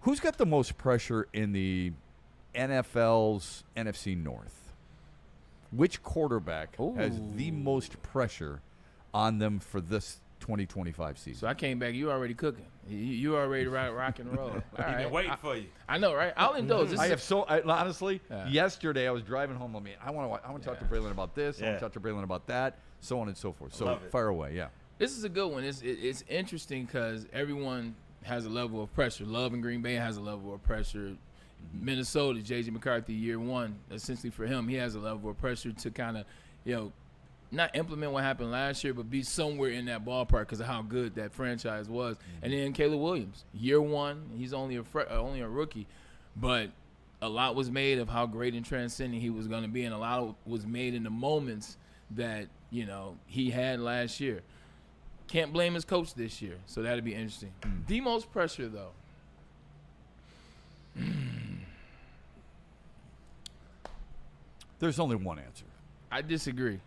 Who's got the most pressure in the NFL's NFC North? Which quarterback has the most pressure on them for this 2025 season? So I came back. You already cooking. You already rock and roll. All right. Been waiting for you. I know, right? I'll indulge. Honestly, yesterday I was driving home. I want to talk to Braylon about this. I want to talk to Braylon about that, so on and so forth. So fire away, yeah. This is a good one. It's interesting because everyone has a level of pressure. Love in Green Bay has a level of pressure. Minnesota, J.J. McCarthy, year one, essentially for him, he has a level of pressure to kind of, not implement what happened last year, but be somewhere in that ballpark because of how good that franchise was. And then Caleb Williams, year one, he's only a rookie, but a lot was made of how great and transcending he was going to be, and a lot was made in the moments that he had last year. Can't blame his coach this year, so that'd be interesting. The most pressure, though. There's only one answer. I disagree.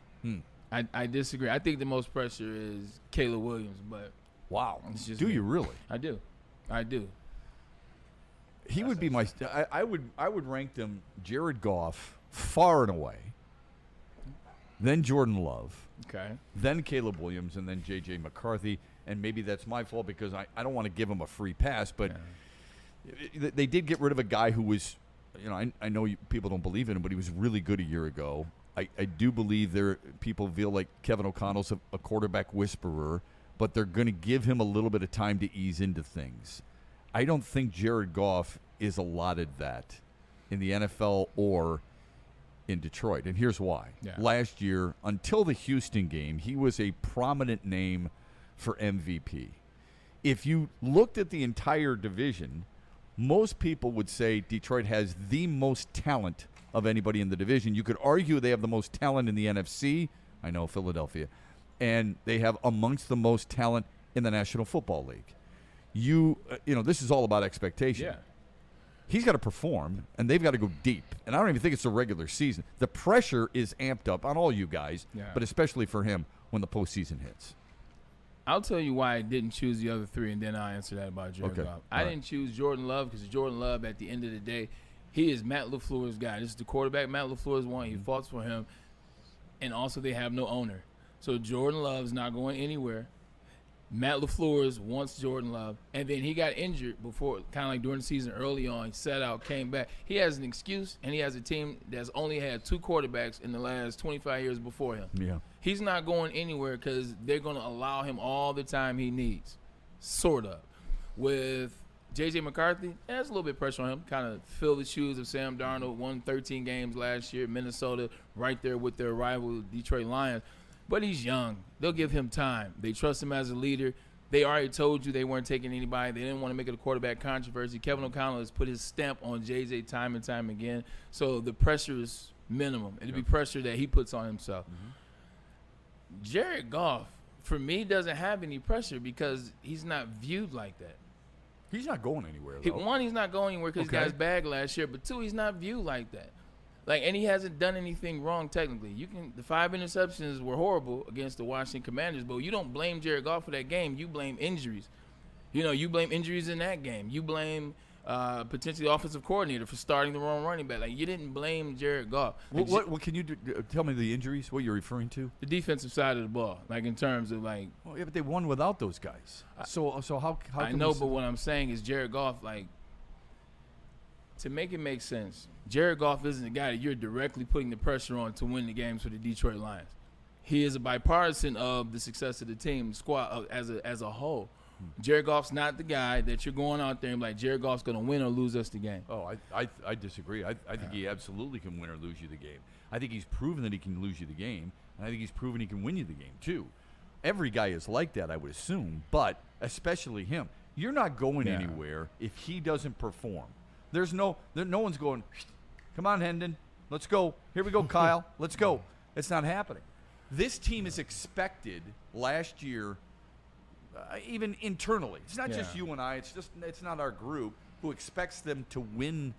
I disagree. I think the most pressure is Caleb Williams, but wow, do you really? I do. He would be my. I would rank them Jared Goff far and away. Then Jordan Love. Okay. Then Caleb Williams, and then J.J. McCarthy. And maybe that's my fault because I don't want to give him a free pass, but they did get rid of a guy who was, I know people don't believe in him, but he was really good a year ago. I do believe people feel like Kevin O'Connell's a quarterback whisperer, but they're going to give him a little bit of time to ease into things. I don't think Jared Goff is allotted that in the NFL or in Detroit, and here's why. Last year, until the Houston game, he was a prominent name for MVP. If you looked at the entire division, most people would say Detroit has the most talent of anybody in the division. You could argue they have the most talent in the NFC. I know Philadelphia. And they have amongst the most talent in the National Football League. This is all about expectation. Yeah. He's got to perform, and they've got to go deep. And I don't even think it's the regular season. The pressure is amped up on all you guys, but especially for him when the postseason hits. I'll tell you why I didn't choose the other three, and then I'll answer that about Jared Goff. I didn't choose Jordan Love because Jordan Love, at the end of the day, he is Matt LaFleur's guy. This is the quarterback Matt LaFleur's one. He fought for him. And also they have no owner. So Jordan Love's not going anywhere. Matt LaFleur's wants Jordan Love. And then he got injured before, kind of like during the season early on. He sat out, came back. He has an excuse, and he has a team that's only had two quarterbacks in the last 25 years before him. Yeah. He's not going anywhere because they're going to allow him all the time he needs, sort of. With J.J. McCarthy, there's a little bit of pressure on him. Kind of fill the shoes of Sam Darnold. Won 13 games last year. Minnesota right there with their rival Detroit Lions. But he's young. They'll give him time. They trust him as a leader. They already told you they weren't taking anybody. They didn't want to make it a quarterback controversy. Kevin O'Connell has put his stamp on J.J. time and time again. So the pressure is minimum. It'll be pressure that he puts on himself. Jared Goff, for me, doesn't have any pressure because he's not viewed like that. He's not going anywhere, though. One, he's not going anywhere because he got his bag last year. But two, he's not viewed like that. And he hasn't done anything wrong technically. The 5 interceptions were horrible against the Washington Commanders, but you don't blame Jared Goff for that game. You blame injuries. You blame injuries in that game. You blame potentially offensive coordinator for starting the wrong running back. You didn't blame Jared Goff. What can you do? Tell me the injuries, what you're referring to? The defensive side of the ball, in terms of Well, yeah, but they won without those guys. So how I know, but what I'm saying is Jared Goff, to make it make sense, Jared Goff isn't the guy that you're directly putting the pressure on to win the games for the Detroit Lions. He is a bipartisan of the success of the team, squad as a whole. Jared Goff's not the guy that you're going out there and Jared Goff's going to win or lose us the game. Oh, I disagree. I think he absolutely can win or lose you the game. I think he's proven that he can lose you the game, and I think he's proven he can win you the game too. Every guy is like that, I would assume, but especially him. You're not going anywhere if he doesn't perform. No one's going, come on, Hendon, let's go. Here we go, Kyle, let's go. It's not happening. This team is expected last year, even internally. It's not just you and I. It's not our group who expects them to win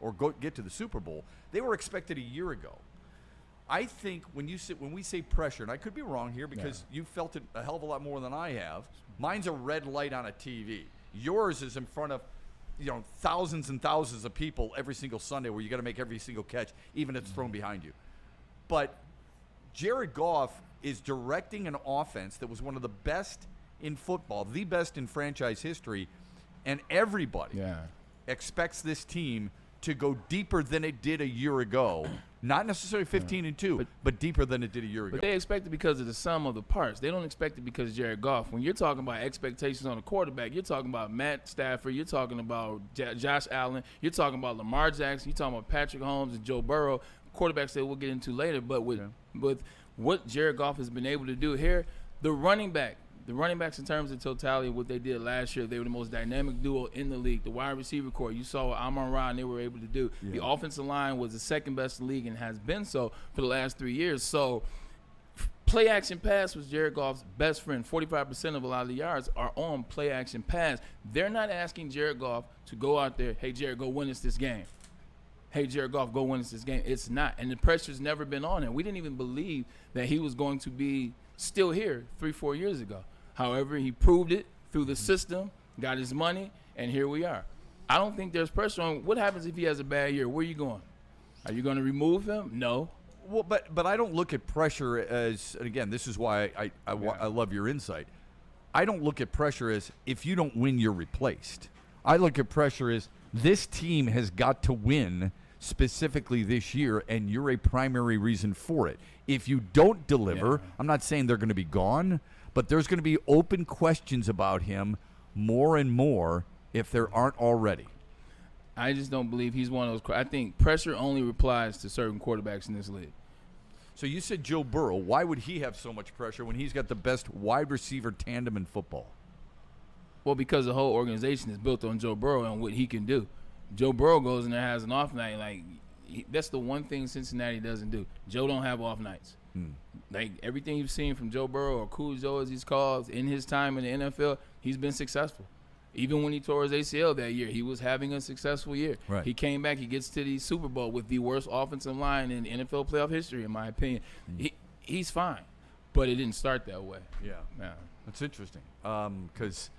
or get to the Super Bowl. They were expected a year ago. I think when we say pressure, and I could be wrong here because you felt it a hell of a lot more than I have. Mine's a red light on a TV. Yours is in front of thousands and thousands of people every single Sunday where you got to make every single catch, even if it's thrown behind you. But Jared Goff is directing an offense that was one of the best in football, the best in franchise history, and everybody expects this team to go deeper than it did a year ago. Not necessarily 15-2, but deeper than it did a year ago. But they expect it because of the sum of the parts. They don't expect it because of Jared Goff. When you're talking about expectations on a quarterback, you're talking about Matt Stafford, you're talking about Josh Allen, you're talking about Lamar Jackson, you're talking about Patrick Mahomes and Joe Burrow, quarterbacks that we'll get into later. But with what Jared Goff has been able to do here, the running backs in terms of totality of what they did last year, they were the most dynamic duo in the league. The wide receiver core, you saw what Amon-Ra and they were able to do. The offensive line was the second best in the league and has been so for the last 3 years. So play action pass was Jared Goff's best friend. 45% of a lot of the yards are on play action pass. They're not asking Jared Goff to go out there, hey, Jared, go win us this game. Hey, Jared Goff, go win us this game. It's not. And the pressure's never been on him. We didn't even believe that he was going to be still here 3-4 years ago. However, he proved it through the system, got his money, and here we are. I don't think there's pressure on. What happens if he has a bad year? Where are you going? Are you going to remove him? No. Well, but I don't look at pressure as, and again, this is why I love your insight. I don't look at pressure as if you don't win, you're replaced. I look at pressure as this team has got to win specifically this year, and you're a primary reason for it. If you don't deliver, I'm not saying they're going to be gone, but there's going to be open questions about him more and more if there aren't already. I just don't believe he's one of those. I think pressure only applies to certain quarterbacks in this league. So you said Joe Burrow. Why would he have so much pressure when he's got the best wide receiver tandem in football? Well, because the whole organization is built on Joe Burrow and what he can do. Joe Burrow goes in there, has an off night. That's the one thing Cincinnati doesn't do. Joe don't have off nights. Like everything you've seen from Joe Burrow, or Cool Joe as he's called, in his time in the NFL, he's been successful. Even when he tore his ACL that year, he was having a successful year. Right. He came back, he gets to the Super Bowl with the worst offensive line in NFL playoff history, in my opinion. He's fine, but it didn't start that way. Yeah. That's interesting because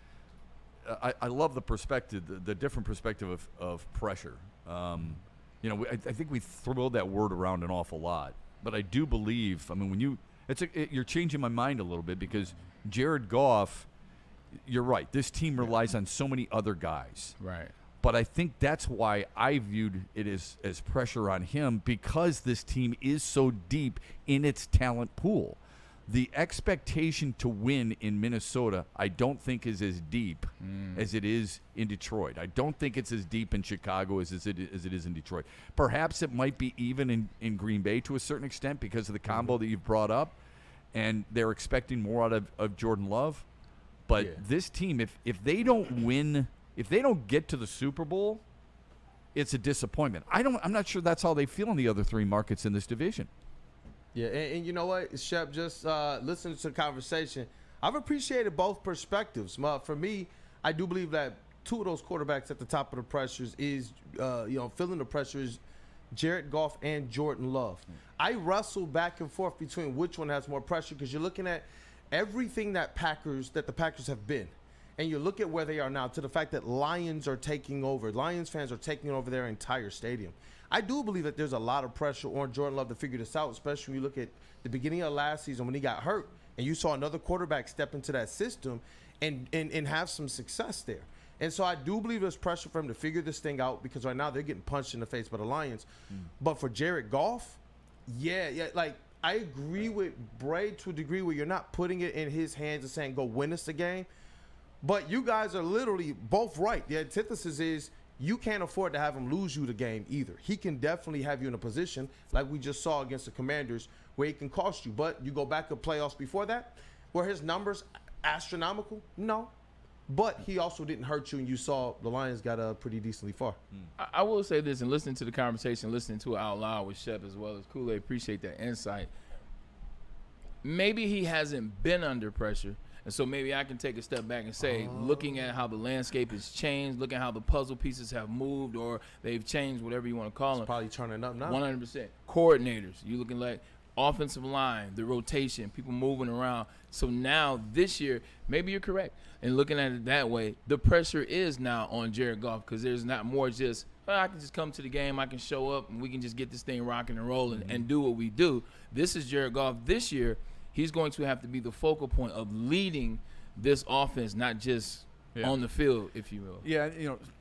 I love the perspective, the different perspective of pressure. I think we throw that word around an awful lot. But I do believe, you're changing my mind a little bit because Jared Goff, you're right. This team relies on so many other guys. Right. But I think that's why I viewed it as pressure on him because this team is so deep in its talent pool. The expectation to win in Minnesota, I don't think is as deep as it is in Detroit. I don't think it's as deep in Chicago as it is in Detroit. Perhaps it might be even in Green Bay to a certain extent because of the combo that you've brought up, and they're expecting more out of Jordan Love. But this team, if they don't win, if they don't get to the Super Bowl, it's a disappointment. I'm not sure that's how they feel in the other three markets in this division. Yeah, and you know what, Shep, just listening to the conversation, I've appreciated both perspectives. For me, I do believe that two of those quarterbacks at the top of the pressures is, filling the pressure is Jared Goff and Jordan Love. I wrestle back and forth between which one has more pressure because you're looking at everything that the Packers have been. And you look at where they are now to the fact that Lions fans are taking over their entire stadium. I do believe that there's a lot of pressure on Jordan Love to figure this out, especially when you look at the beginning of last season when he got hurt and you saw another quarterback step into that system and have some success there. And so I do believe there's pressure for him to figure this thing out because right now they're getting punched in the face by the Lions. But for Jared Goff, I agree with Bray to a degree where you're not putting it in his hands and saying, go win us the game. But you guys are literally both right. The antithesis is you can't afford to have him lose you the game either. He can definitely have you in a position like we just saw against the Commanders where he can cost you. But you go back to playoffs before that, were his numbers astronomical? No. But he also didn't hurt you, and you saw the Lions got pretty decently far. I will say this, and listening to the conversation, listening to it out loud with Shep as well as Kool-Aid, appreciate that insight. Maybe he hasn't been under pressure. And so maybe I can take a step back and say, looking at how the landscape has changed, looking at how the puzzle pieces have moved or they've changed, whatever you want to call them. Probably turning up now. 100%. Coordinators. You looking like offensive line, the rotation, people moving around. So now this year, maybe you're correct. And looking at it that way, the pressure is now on Jared Goff because there's not more just, I can just come to the game, I can show up, and we can just get this thing rocking and rolling and do what we do. This is Jared Goff. This year, he's going to have to be the focal point of leading this offense, not just on the field, if you will. Yeah,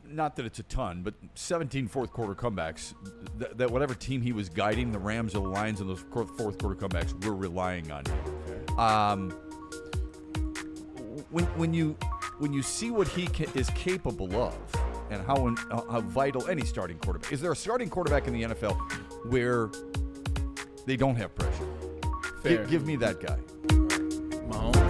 not that it's a ton, but 17 fourth quarter comebacks, that whatever team he was guiding, the Rams or the Lions in those fourth quarter comebacks, we're relying on him. When you see what he is capable of and how vital any starting quarterback is, there a starting quarterback in the NFL where they don't have pressure? Fair. Give me that guy. Mahomes.